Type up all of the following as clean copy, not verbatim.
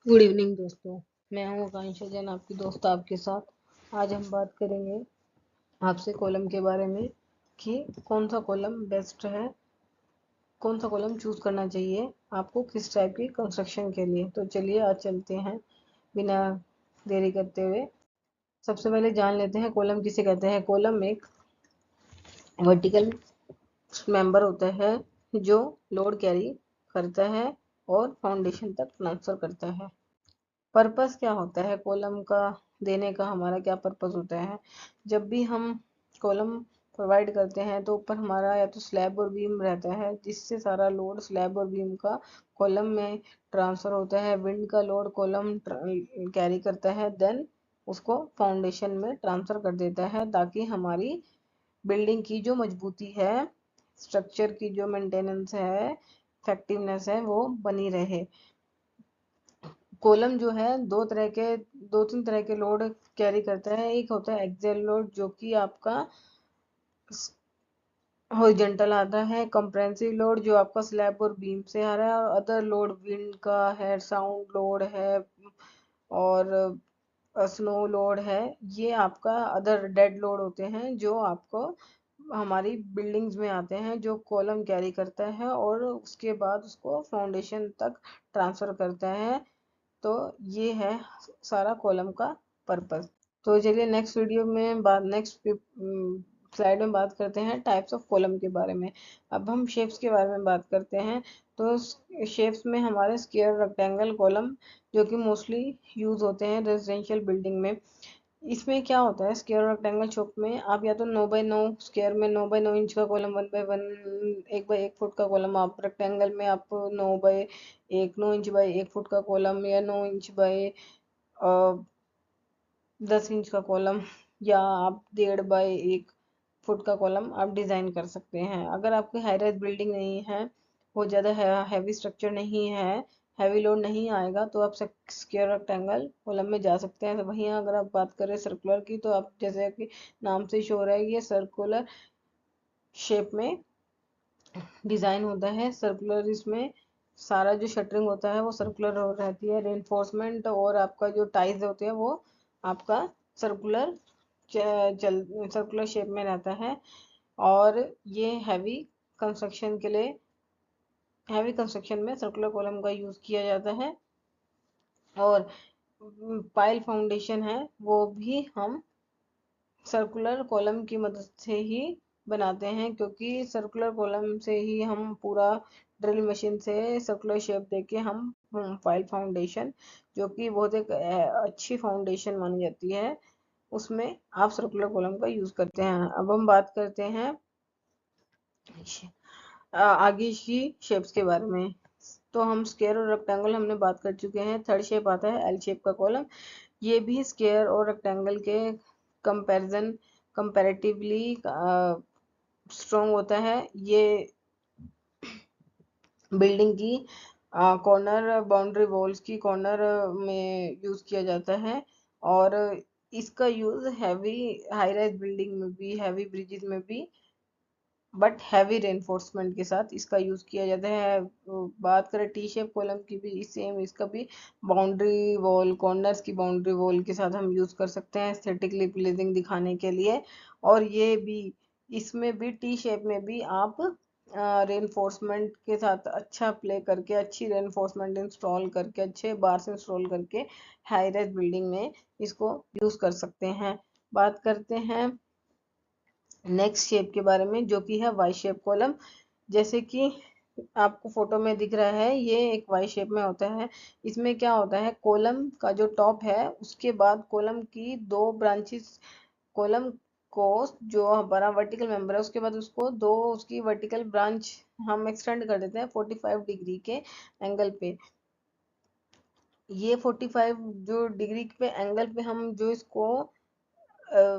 Good evening दोस्तों। मैं हूँ आकांक्षा जैन, आपकी दोस्त आपके साथ। आज हम बात करेंगे आपसे कॉलम के बारे में कि कौन सा कॉलम बेस्ट है, कौन सा कॉलम चूज करना चाहिए आपको किस टाइप की कंस्ट्रक्शन के लिए। तो चलिए आज चलते हैं बिना देरी करते हुए। सबसे पहले जान लेते हैं कॉलम किसे कहते हैं। कॉलम एक वर्टिकल मेंबर होता है जो लोड कैरी करता है और फाउंडेशन तक ट्रांसफर करता है। पर्पस क्या होता है कॉलम का देने का, हमारा क्या पर्पस होता है। जब भी हम कॉलम प्रोवाइड करते हैं तो ऊपर हमारा या तो स्लैब और बीम रहता है, जिससे सारा लोड स्लैब और बीम का कॉलम में ट्रांसफर होता है। विंड का लोड कॉलम कैरी करता है, देन उसको फाउंडेशन में ट्रांसफर कर देता है, ताकि हमारी बिल्डिंग की जो मजबूती है, स्ट्रक्चर की जो मेंटेनेंस है, इफेक्टिवनेस है, वो बनी रहे। कॉलम जो है दो तीन तरह के लोड कैरी करता है। एक होता है एक्सियल लोड, जो कि आपका हॉरिजॉन्टल आता है। कंप्रेसिव लोड जो आपका स्लैब और बीम से आ रहा है। और अदर लोड विंड का है, साउंड लोड है, और स्नो लोड है। ये आपका अदर डेड लोड होते हैं जो आपको हमारी बिल्डिंग्स में आते हैं, जो कॉलम कैरी करता है और उसके बाद उसको फाउंडेशन तक ट्रांसफर करता है। तो ये है सारा कॉलम का पर्पस। तो चलिए नेक्स्ट स्लाइड में बात करते हैं टाइप्स ऑफ कॉलम के बारे में। अब हम शेप्स के बारे में बात करते हैं। तो शेप्स में हमारे स्क्वायर, रेक्टेंगल, कॉलम जो कि मोस्टली यूज होते हैं रेजिडेंशियल बिल्डिंग में। इसमें क्या होता है, स्क्वायर रेक्टेंगल शेप में आप या तो 9 बाई 9 स्क्वायर में 9 बाई 9 इंच का कॉलम, 1 बाई 1 1 बाई 1 फुट का कॉलम। आप रेक्टेंगल में आप 9 इंच बाई 1 फुट का कॉलम, या 9 इंच बाई 10 इंच का कॉलम, या आप 1.5 बाई 1 फुट का कॉलम आप डिजाइन कर सकते हैं। अगर आपकी हाई राइज बिल्डिंग नहीं है, बहुत ज़्यादा हैवी स्ट्रक्चर नहीं है, हैवी लोड नहीं आएगा, तो आप स्क्वायर रेक्टेंगल कॉलम में जा सकते हैं। तो वहीं अगर आप बात करें सर्कुलर की, तो आप जैसे कि नाम से शो रहा है, ये सर्कुलर शेप में डिजाइन होता है। सर्कुलर इसमें सारा जो शटरिंग होता है वो सर्कुलर रहती है। रेनफोर्समेंट और आपका जो टाइज होते हैं वो आपका सर्कुलर सर्कुलर शेप में रहता है। और ये हैवी कंस्ट्रक्शन में सर्कुलर कॉलम का यूज किया जाता है। और पाइल फाउंडेशन है वो भी हम सर्कुलर कॉलम की मदद से ही बनाते हैं, क्योंकि सर्कुलर कॉलम से ही हम पूरा ड्रिल मशीन से सर्कुलर शेप देके हम फाइल फाउंडेशन, जो कि बहुत एक अच्छी फाउंडेशन मानी जाती है, उसमें आप सर्कुलर कॉलम का यूज करते हैं। अब हम बात करते हैं आगे की शेप्स के बारे में। तो हम स्क्वायर और रेक्टेंगल हमने बात कर चुके हैं। थर्ड शेप आता है एल शेप का कॉलम। ये भी स्क्वायर और रेक्टेंगल के कंपैरेटिवली स्ट्रॉन्ग होता है। ये बिल्डिंग की कॉर्नर बाउंड्री वॉल्स की कॉर्नर में यूज किया जाता है। और इसका use heavy high rise building में भी, हैवी ब्रिजेस में भी, बट हैवी रेनफोर्समेंट के साथ इसका यूज किया जाता है। बात करें टी शेप कॉलम की भी, सेम इसका भी बाउंड्री वॉल, कॉर्नर्स की बाउंड्री वॉल के साथ हम यूज कर सकते हैं एस्थेटिकली प्लीजिंग दिखाने के लिए। और ये भी, इसमें भी टी शेप में भी आप रेनफोर्समेंट के साथ अच्छा प्ले करके, अच्छी रेनफोर्समेंट इंस्टॉल करके, अच्छे बार्स इंस्टॉल करके हाई राइज बिल्डिंग में इसको यूज कर सकते हैं। बात करते हैं नेक्स्ट शेप के बारे में, जो कि है वाई शेप कॉलम। जैसे कि आपको फोटो में दिख रहा है, ये एक वाई शेप में होता है। इसमें क्या होता है, कॉलम का जो टॉप है उसके बाद कॉलम की दो ब्रांचेस, कॉलम को जो हमारा वर्टिकल मेंबर है उसके बाद उसको दो उसकी वर्टिकल ब्रांच हम एक्सटेंड कर देते हैं 45 डिग्री के एंगल पे। ये 45 जो डिग्री पे एंगल पे हम जो इसको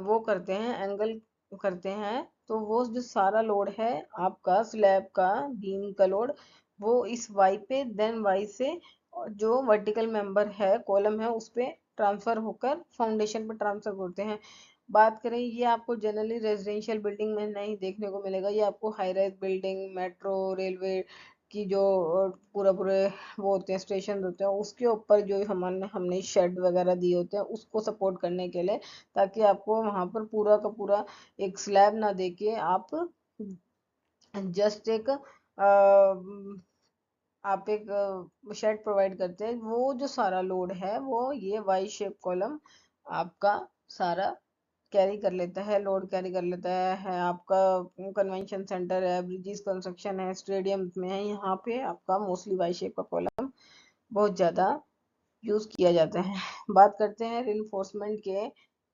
वो करते हैं, एंगल करते हैं, तो वो जो सारा लोड है आपका स्लैब का, बीम का लोड, वो इस वाई पे, देन वाई से जो वर्टिकल मेंबर है, कॉलम है, उस पे ट्रांसफर होकर फाउंडेशन पे ट्रांसफर करते हैं। बात करें, ये आपको जनरली रेजिडेंशियल बिल्डिंग में नहीं देखने को मिलेगा। ये आपको high rise building, metro, railway की जो पूरा पूरे वो होते हैं स्टेशन होते हैं, उसके ऊपर जो हमने शेड वगैरह दिए होते हैं उसको सपोर्ट करने के लिए, ताकि आपको वहां पर पूरा का पूरा एक स्लैब ना देके आप जस्ट एक आप एक शेड प्रोवाइड करते हैं। वो जो सारा लोड है वो ये वाई शेप कॉलम आपका सारा कैरी कर लेता है, लोड कैरी कर लेता है। आपका कन्वेंशन सेंटर है, ब्रिजेस कंस्ट्रक्शन है, स्टेडियम में है, यहाँ पे आपका मोस्टली वाई शेप का कॉलम बहुत ज़्यादा यूज़ किया जाता है। बात करते हैं रिइंफोर्समेंट के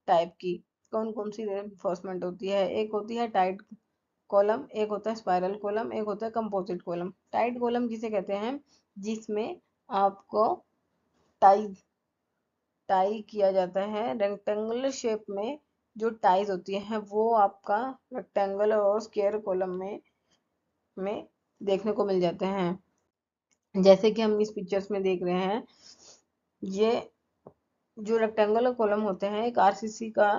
टाइप की। कौन कौन सी रिइंफोर्समेंट होती है? एक होती है टाइट कॉलम, एक होता है स्पाइरल कॉलम, एक होता है कंपोजिट कॉलम। टाइट कॉलम किसे कहते हैं? जिसमें आपको टाई टाई किया जाता है रेक्टेंगुलर शेप में। जो टाइज होती है वो आपका रेक्टेंगल और स्क्वायर कॉलम में देखने को मिल जाते हैं। जैसे कि हम इस पिक्चर्स में देख रहे हैं, ये जो रेक्टेंगुलर कॉलम होते हैं एक आरसीसी का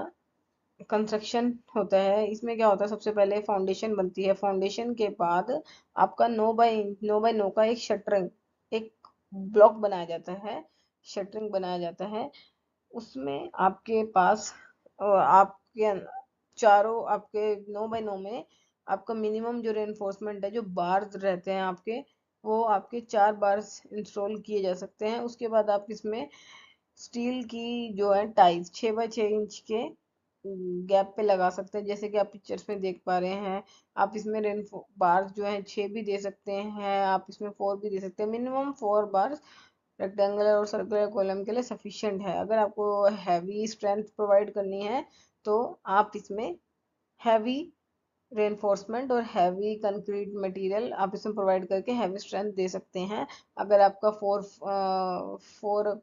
कंस्ट्रक्शन होता है। इसमें क्या होता है, सबसे पहले फाउंडेशन बनती है, फाउंडेशन के बाद आपका 9 बाई 9 का एक शटरिंग, एक ब्लॉक बनाया जाता है, शटरिंग बनाया जाता है। उसमें आपके पास आपके चारों आपके 9 बाई 9 में आपका मिनिमम जो रेनफोर्समेंट है, जो बार्स रहते हैं आपके, वो आपके 4 बार्स इंस्टॉल किए जा सकते हैं। उसके बाद आप इसमें स्टील की जो है टाइल्स 6 बाई 6 इंच के गैप पे लगा सकते हैं, जैसे कि आप पिक्चर्स में देख पा रहे हैं। आप इसमें रेन बार्स जो है 6 भी दे सकते हैं, आप इसमें 4 भी दे सकते हैं। मिनिमम 4 बार्स रेक्टेंगुलर और सर्कुलर कॉलम के लिए सफिशिएंट है। अगर आपको हैवी स्ट्रेंथ प्रोवाइड करनी है तो आप इसमें हैवी रेनफोर्समेंट और हैवी कंक्रीट मटेरियल आप इसमें प्रोवाइड करके हैवी स्ट्रेंथ दे सकते हैं। अगर आपका 4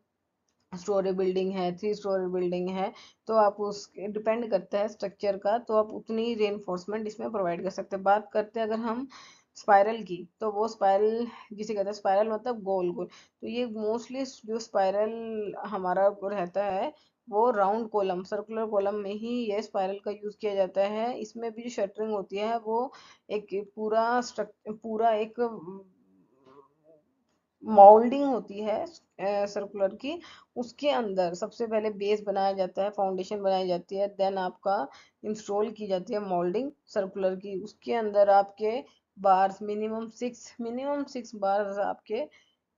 स्टोरी बिल्डिंग है, 3 स्टोरी बिल्डिंग है, तो आप उस डिपेंड करता है स्ट्रक्चर का, तो आप उतनी रेनफोर्समेंट इसमें प्रोवाइड कर सकते हैं। बात करते हैं अगर हम स्पाइरल की, तो वो स्पाइरल जिसे कहते हैं, स्पाइरल मतलब गोल गोल। तो ये मोस्टली जो स्पाइरल हमारा रहता है वो राउंड कॉलम, सर्कुलर कॉलम में ही ये स्पाइरल का यूज किया जाता है। इसमें भी जो शटरिंग होती है वो एक पूरा एक मोल्डिंग होती है सर्कुलर की। उसके अंदर सबसे पहले बेस बनाया जाता है, फाउंडेशन बनाई जाती है, देन आपका इंस्टॉल की जाती है मोल्डिंग सर्कुलर की। उसके अंदर आपके बार्स मिनिमम 6 बार्स आपके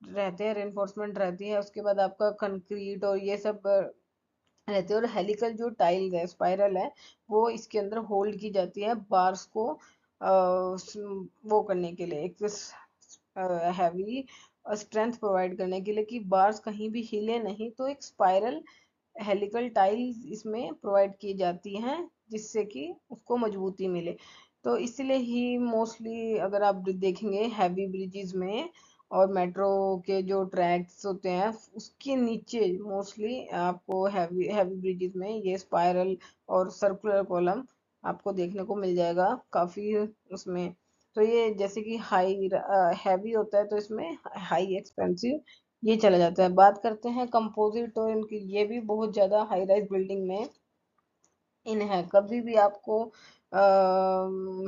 रहते हैं, रेनफोर्समेंट रहती है। उसके बाद आपका कंक्रीट और ये सब रहते हैं। और हेलिकल जो टाइल है, स्पाइरल है, वो इसके अंदर होल्ड की जाती है बार्स को वो करने के लिए, एक हैवी स्ट्रेंथ प्रोवाइड करने के लिए कि बार्स कहीं भी हिले नहीं। तो एक स्पाइरल हेलिकल टाइल्स इसमें प्रोवाइड की जाती हैं जिससे कि उसको मजबूती मिले। तो इसलिए ही मोस्टली अगर आप देखेंगे हैवी ब्रिजेस में और मेट्रो के जो ट्रैक्स होते हैं उसके नीचे मोस्टली आपको हैवी हैवी ब्रिजेस में ये स्पाइरल और सर्कुलर कॉलम आपको देखने को मिल जाएगा काफी उसमें। तो ये जैसे कि हाई हैवी होता है तो इसमें हाई एक्सपेंसिव ये चला जाता है। बात करते हैं कंपोजिट और इनकी, ये भी बहुत ज्यादा हाई राइज बिल्डिंग में इन है। कभी भी आपको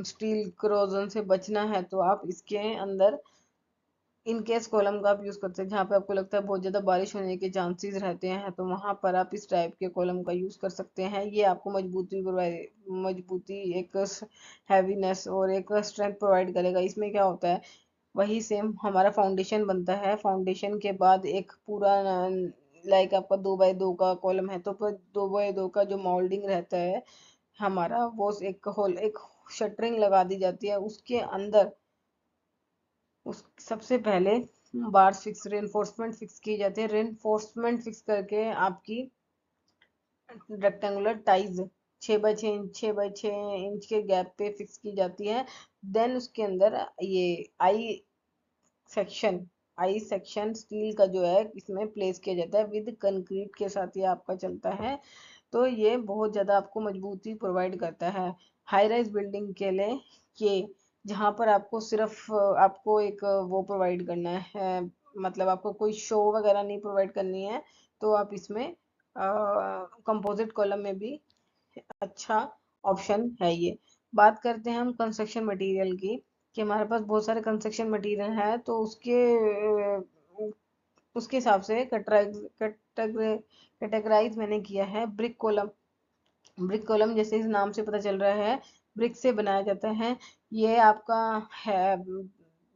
स्टील क्रोजन से बचना है तो आप इसके अंदर इन केस कॉलम का आप यूज करते हैं। जहाँ पे आपको लगता है बहुत ज्यादा बारिश होने के चांसेस रहते हैं तो वहां पर आप इस टाइप के कॉलम का यूज कर सकते हैं। ये आपको मजबूती एक हैवीनेस और एक स्ट्रेंथ प्रोवाइड करेगा। इसमें क्या होता है, वही सेम हमारा फाउंडेशन बनता है, फाउंडेशन के बाद एक पूरा लाइक आपका 2 बाई 2 का कॉलम है, तो 2 बाई 2 का जो मोल्डिंग रहता है हमारा, वो एक शटरिंग लगा दी जाती है। उसके अंदर उस सबसे पहले बार्स फिक्स रेनफोर्समेंट फिक्स की जाती है। रेनफोर्समेंट फिक्स करके आपकी रेक्टेंगुलर टाइज 6 बाई 6 के गैप पे फिक्स की जाती है। देन उसके अंदर ये I section I section steel का जो है इसमें प्लेस किया जाता है, विद कंक्रीट के साथ ये आपका चलता है। तो ये बहुत ज्यादा आपको मजबूती प्रोवाइड करता है हाई राइज बिल्डिंग के लिए। ये जहाँ पर आपको सिर्फ आपको एक वो प्रोवाइड करना है, मतलब आपको कोई शो वगैरह नहीं प्रोवाइड करनी है, तो आप इसमें कंपोजिट कॉलम में भी अच्छा ऑप्शन है ये। बात करते हैं हम कंस्ट्रक्शन मटेरियल की। कि हमारे पास बहुत सारे कंस्ट्रक्शन मटेरियल है, तो उसके हिसाब से कैटेगराइज मैंने किया है। ब्रिक कॉलम, ब्रिक कॉलम जैसे इस नाम से पता चल रहा है ब्रिक से बनाया जाता है। ये आपका है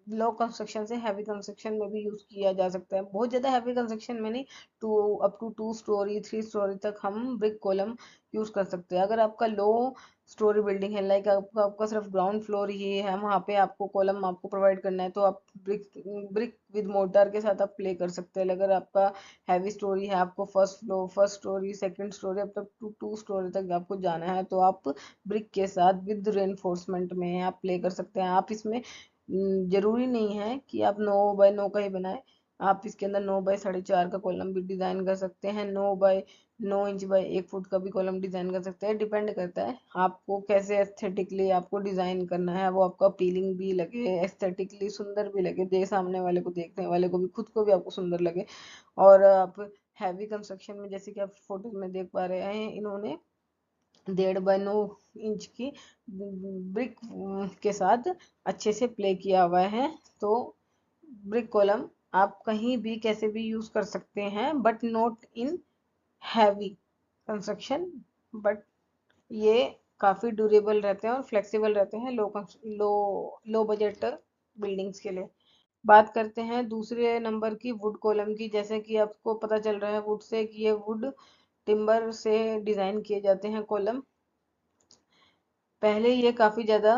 लो कंस्ट्रक्शन से हैवी कंस्ट्रक्शन में भी यूज किया जा सकता है। बहुत ज्यादा हैवी कंस्ट्रक्शन में नहीं, to up to 2 storey 3 storey तक हम ब्रिक कॉलम यूज कर सकते हैं। अगर आपका लो स्टोरी बिल्डिंग है, लाइक आपका सिर्फ ग्राउंड फ्लोर ही है, वहां पे आपको कॉलम आपको प्रोवाइड करना है, तो आप ब्रिक ब्रिक विद मोर्टार के साथ आप प्ले कर सकते हैं। अगर आपका हैवी स्टोरी है, आपको first floor first story second story अब तक 2 स्टोरी तक आपको जाना है, तो आप ब्रिक के साथ विद रेनफोर्समेंट में आप प्ले कर सकते हैं। आप इसमें जरूरी नहीं है कि आप 9 बाय 9 का ही बनाए, आप इसके अंदर 9 बाय 4.5 का कॉलम भी डिजाइन कर सकते हैं, 9 बाय 9 इंच बाय 1 फुट का भी कॉलम डिजाइन कर सकते हैं। डिपेंड करता है आपको कैसे एस्थेटिकली आपको डिजाइन करना है, वो आपको अपीलिंग भी लगे, एस्थेटिकली सुंदर भी लगे, दे सामने वाले को, देखने वाले को भी, खुद को भी आपको सुंदर लगे। और आप हैवी कंस्ट्रक्शन में जैसे कि आप फोटो में देख पा रहे हैं, इन्होंने 1.5 बाय 9 इंच की ब्रिक के साथ अच्छे से प्ले किया हुआ है। तो ब्रिक कॉलम आप कहीं भी कैसे भी यूज कर सकते हैं, but not in heavy construction. But ये काफी ड्यूरेबल रहते हैं और फ्लेक्सिबल रहते हैं लो लो बजट बिल्डिंग्स के लिए। बात करते हैं दूसरे नंबर की, वुड कॉलम की। जैसे कि आपको पता चल रहा है वुड से कि ये वुड टिम्बर से डिजाइन किए जाते हैं कॉलम। पहले ये काफी ज्यादा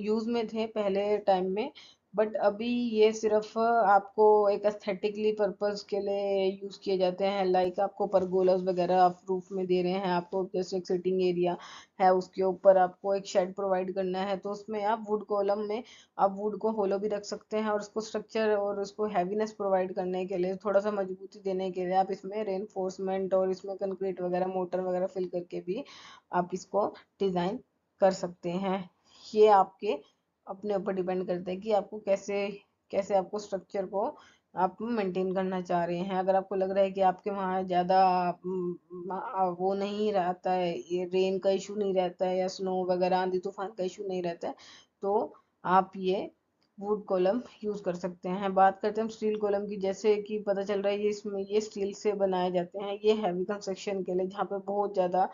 यूज में थे पहले टाइम में, बट अभी ये सिर्फ आपको एक एस्थेटिकली पर्पस के लिए यूज किए जाते हैं। लाइक आपको परगोलास वगैरह आप रूफ में दे रहे हैं, आपको जैसे एक सिटिंग एरिया है, उसके ऊपर आपको एक शेड प्रोवाइड करना है, तो उसमें आप वुड कॉलम में आप वुड को होलो भी रख सकते हैं, और उसको स्ट्रक्चर और उसको हैवीनेस प्रोवाइड करने के लिए, थोड़ा सा मजबूती देने के लिए आप इसमें रेनफोर्समेंट और इसमें कंक्रीट वगैरह मोटर वगैरह फिल करके भी आप इसको डिजाइन कर सकते हैं। ये आपके अपने ऊपर डिपेंड करता है कि आपको कैसे कैसे आपको स्ट्रक्चर को आप मेंटेन करना चाह रहे हैं। अगर आपको लग रहा है कि आपके वहाँ ज़्यादा वो नहीं रहता है, ये रेन का इशू नहीं रहता है या स्नो वगैरह आंधी तूफान का इशू नहीं रहता है, तो आप ये वुड कॉलम यूज कर सकते हैं। बात करते हैं हम स्टील कॉलम की। जैसे कि पता चल रहा है ये इसमें ये स्टील से बनाए जाते हैं, ये हैवी कंस्ट्रक्शन के लिए जहाँ पे बहुत ज़्यादा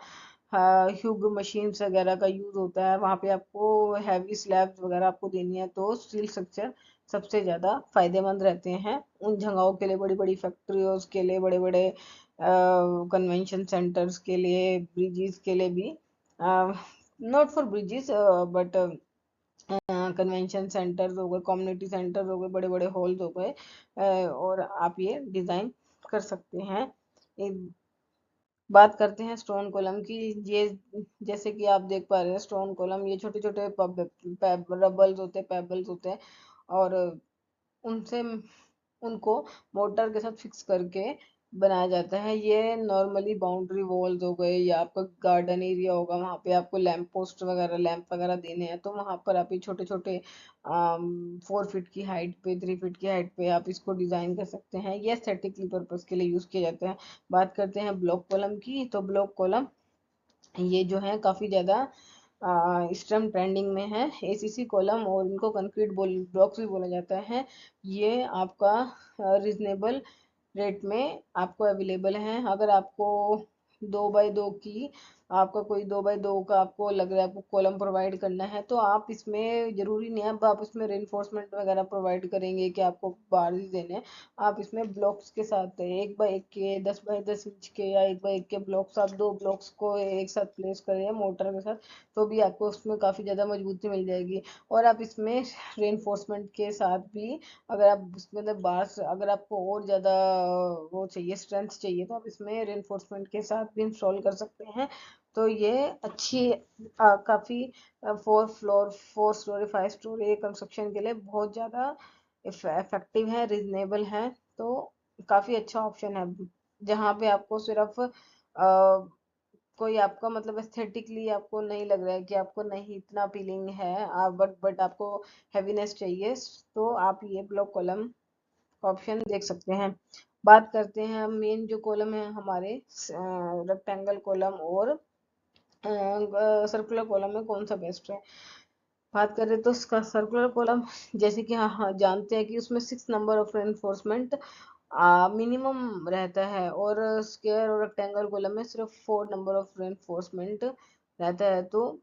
ह्यूग मशीन्स वगैरह का यूज होता है, वहां पे आपको हैवी स्लैब्स वगैरह आपको देनी है, तो स्टील स्ट्रक्चर सबसे ज्यादा फायदेमंद रहते हैं उन जगहों के लिए, बड़ी बड़ी फैक्ट्रियों के लिए, बड़े बड़े कन्वेंशन सेंटर्स के लिए, ब्रिजेस के लिए भी, not for bridges but convention centres हो गए, कम्युनिटी सेंटर्स हो गए, बड़े बड़े हॉल्स हो गए, और आप ये डिजाइन कर सकते हैं। बात करते हैं स्टोन कॉलम की। ये जैसे कि आप देख पा रहे हैं स्टोन कॉलम, ये छोटे छोटे रबल्स होते हैं, पेबल्स होते हैं, और उनसे उनको मोटर के साथ फिक्स करके बनाया जाता है। ये नॉर्मली बाउंड्री वॉल्स हो गए या आपका गार्डन एरिया होगा, वहां पे आपको लैंप पोस्ट वगैरह लैंप वगैरह देने हैं, तो वहां पर आप ये छोटे छोटे 4 फीट की हाइट पे 3 फीट की हाइट पे आप इसको डिजाइन कर सकते हैं। ये एस्थेटिकली पर्पज के लिए यूज किया जाता है। बात करते हैं ब्लॉक कॉलम की। तो ब्लॉक कॉलम ये जो है काफी ज्यादा इस टाइम ट्रेंडिंग में है। एसीसी कॉलम और इनको कंक्रीट ब्लॉक्स भी बोला जाता है। ये आपका रिजनेबल रेट में आपको अवेलेबल है। अगर आपको 2 बाय 2 की आपका कोई 2 बाय 2 का आपको लग रहा है आपको कॉलम प्रोवाइड करना है, तो आप इसमें जरूरी नहीं है अब आप इसमें रेनफोर्समेंट वगैरह प्रोवाइड करेंगे कि आपको बार ही देने हैं। आप इसमें ब्लॉक्स के साथ 1 बाय 1 के 10 बाय 10 इंच के या 1 बाय 1 के ब्लॉक्स, आप 2 ब्लॉक्स को एक साथ प्लेस करें मोटर के साथ, तो भी आपको उसमें काफी ज्यादा मजबूती मिल जाएगी। और आप इसमें रेनफोर्समेंट के साथ भी, अगर आप उसमें मतलब बार्स, अगर आपको और ज़्यादा वो चाहिए स्ट्रेंथ चाहिए, तो आप इसमें रेनफोर्समेंट के साथ भी इंस्टॉल कर सकते हैं। तो ये अच्छी काफ़ी 4 स्टोरी 5 स्टोरी कंस्ट्रक्शन के लिए बहुत ज़्यादा इफेक्टिव है, रिजनेबल है। तो काफ़ी अच्छा ऑप्शन है, जहाँ पे आपको सिर्फ कोई आपका मतलब एस्थेटिकली आपको नहीं लग रहा है कि आपको नहीं इतना अपीलिंग है, आप बट आपको हैवीनेस चाहिए, तो आप ये ब्लॉक कॉलम ऑप्शन देख सकते हैं। बात करते हैं हम मेन जो कॉलम है हमारे, रेक्टेंगल कॉलम और सर्कुलर कॉलम में कौन सा बेस्ट है। बात करें तो इसका सर्कुलर कॉलम, जैसे कि हाँ जानते हैं कि उसमें 6 नंबर ऑफ रेनफोर्समेंट मिनिमम रहता है, और स्क्वायर और रेक्टेंगल कॉलम में सिर्फ 4 नंबर ऑफ रेनफोर्समेंट रहता है। तो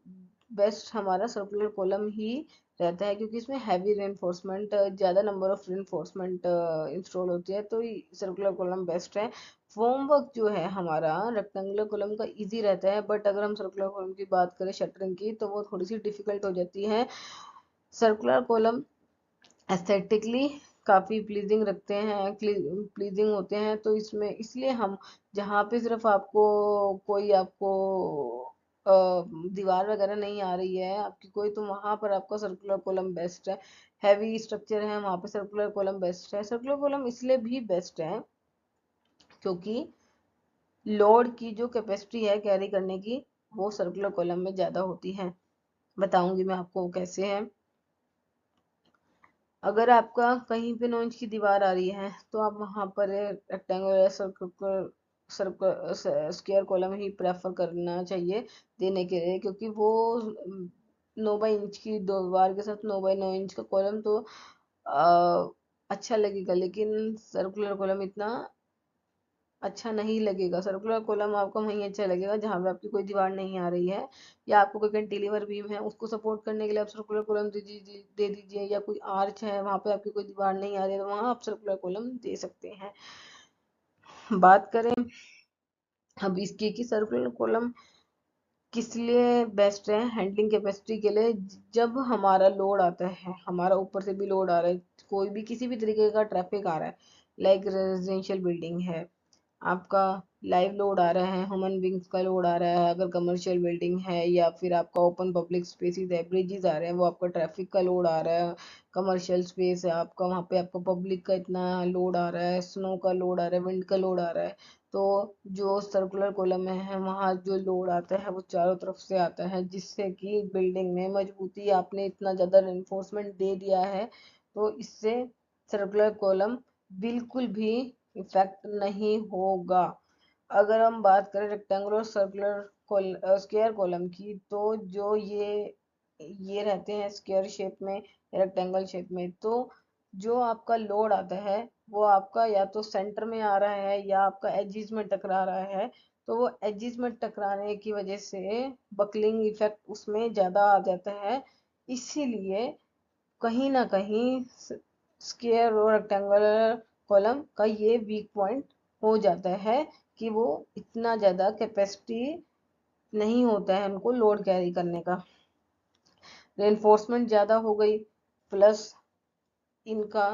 बेस्ट हमारा सर्कुलर कॉलम ही रहता है, क्योंकि इसमें हैवी रेनफोर्समेंट, ज़्यादा नंबर ऑफ रेनफोर्समेंट इंस्टॉल होती है, तो सर्कुलर कॉलम बेस्ट है। फॉर्म वर्क जो है हमारा रेक्टेंगुलर कॉलम का इजी रहता है, बट अगर हम सर्कुलर कॉलम की बात करें शटरिंग की, तो वो थोड़ी सी डिफिकल्ट हो जाती है। सर्कुलर कॉलम एस्थेटिकली काफ़ी प्लीजिंग रखते हैं, प्लीजिंग होते हैं, तो इसमें इसलिए हम जहाँ पे सिर्फ आपको कोई आपको दीवार वगैरह नहीं आ रही है आपकी कोई, तो वहां पर आपका सर्कुलर कॉलम बेस्ट है। हैवी स्ट्रक्चर है वहां पे सर्कुलर कॉलम बेस्ट है। सर्कुलर कॉलम इसलिए भी बेस्ट है क्योंकि लोड की जो कैपेसिटी है कैरी करने की, वो सर्कुलर कॉलम में ज़्यादा होती है। बताऊंगी मैं आपको कैसे है। अगर आपका कहीं पे 9 इंच की दीवार आ रही है, तो आप वहां पर rectangular circular circular square column ही प्रेफर करना चाहिए देने के लिए, क्योंकि वो 9 बाई इंच की दीवार के साथ 9 बाई 9 इंच का कॉलम तो अच्छा लगेगा, लेकिन सर्कुलर कॉलम इतना अच्छा नहीं लगेगा। सर्कुलर कॉलम आपको वहीं अच्छा लगेगा जहाँ पे आपकी कोई दीवार नहीं आ रही है, या आपको कोई कैंटिलीवर बीम है उसको सपोर्ट करने के लिए आप सर्कुलर कॉलम दे दीजिए, या कोई आर्च है वहाँ पे आपकी कोई दीवार नहीं आ रही है, तो वहाँ आप सर्कुलर कॉलम दे सकते हैं। बात करें अब इसकी कि सर्कुलर कॉलम किस लिए बेस्ट है हैंडलिंग कैपेसिटी के लिए। जब हमारा लोड आता है, हमारा ऊपर से भी लोड आ रहा है, कोई भी किसी भी तरीके का ट्रैफिक आ रहा है, लाइक रेजिडेंशियल बिल्डिंग है, आपका लाइव लोड आ रहा है, ह्यूमन बींग्स का लोड आ रहा है, अगर कमर्शियल बिल्डिंग है, या फिर आपका ओपन पब्लिक स्पेसेस है, ब्रिजेस आ रहे हैं, वो आपका ट्रैफिक का लोड आ रहा है, कमर्शियल स्पेस है आपका, वहाँ पे आपका पब्लिक का इतना लोड आ रहा है, स्नो का लोड आ रहा है, विंड का लोड आ रहा है, तो जो सर्कुलर कॉलम में है वहाँ जो लोड आता है वो चारों तरफ से आता है, जिससे कि बिल्डिंग में मजबूती, आपने इतना ज़्यादा रेनफोर्समेंट दे दिया है, तो इससे सर्कुलर कॉलम बिल्कुल भी इफेक्ट नहीं होगा। अगर हम बात करें रेक्टेंगुलर सर्कुलर स्क्वायर कॉलम की, तो जो ये रहते हैं स्क्वायर शेप में, रेक्टेंगल शेप में, तो जो आपका लोड आता है वो आपका या तो सेंटर में आ रहा है या आपका एजिस में टकरा रहा है, तो वो एजिस में टकराने की वजह से बकलिंग इफेक्ट उसमें ज़्यादा आ जाता है। इसीलिए कहीं ना कहीं स्क्वायर और रेक्टेंगुलर कॉलम का ये वीक पॉइंट हो जाता है कि वो इतना ज़्यादा कैपेसिटी नहीं होता है उनको लोड कैरी करने का। रेनफोर्समेंट ज़्यादा हो गई, प्लस इनका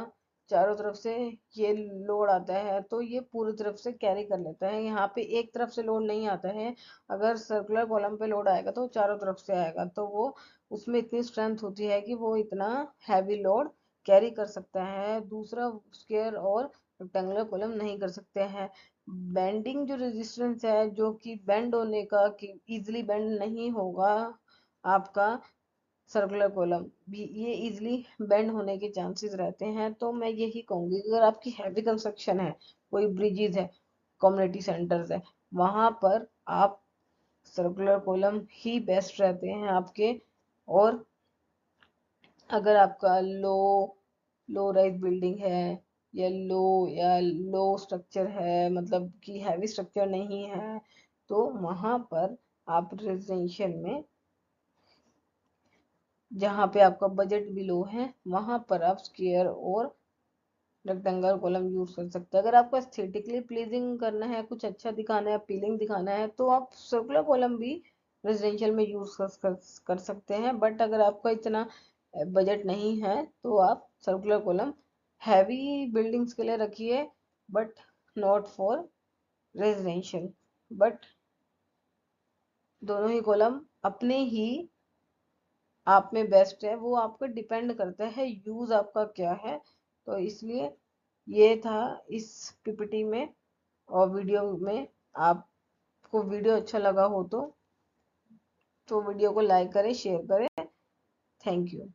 चारों तरफ से ये लोड आता है, तो ये पूरी तरफ से कैरी कर लेता है, यहाँ पे एक तरफ से लोड नहीं आता है। अगर सर्कुलर कॉलम पे लोड आएगा तो चारों तरफ से आएगा, तो वो उसमें इतनी स्ट्रेंथ होती है कि वो इतना हैवी लोड कैरी कर सकता है, दूसरा स्क्वायर और रेक्टेंगुलर कॉलम नहीं कर सकते हैं। बेंडिंग जो रेजिस्टेंस है, जो कि बेंड होने का, कि इजिली बेंड नहीं होगा आपका सर्कुलर कॉलम भी, ये इजीली बेंड होने के चांसेस रहते हैं। तो मैं यही कहूंगी कि अगर आपकी हैवी कंस्ट्रक्शन है, कोई ब्रिजेज है, कम्युनिटी सेंटर्स है, वहां पर आप सर्कुलर कॉलम ही बेस्ट रहते हैं आपके। और अगर आपका लो राइज बिल्डिंग है, या लो स्ट्रक्चर है, मतलब कि हैवी स्ट्रक्चर नहीं है, तो वहां पर आप रेजिडेंशियल में, जहाँ पे आपका बजट भी लो है, वहां पर आप स्क्वायर और रेक्टेंगल कॉलम यूज कर सकते हैं। अगर आपको एस्थेटिकली प्लीजिंग करना है, कुछ अच्छा दिखाना है, अपीलिंग दिखाना है, तो आप सर्कुलर कॉलम भी रेजिडेंशियल में यूज कर सकते हैं। बट अगर आपका इतना बजट नहीं है, तो आप सर्कुलर कॉलम हैवी बिल्डिंग्स के लिए रखिए, but not for residential. But दोनों ही कॉलम अपने ही आप में बेस्ट है, वो आपको डिपेंड करता है यूज आपका क्या है। तो इसलिए ये था इस पीपीटी में और वीडियो में। आपको वीडियो अच्छा लगा हो तो वीडियो को लाइक करें, शेयर करें। Thank you.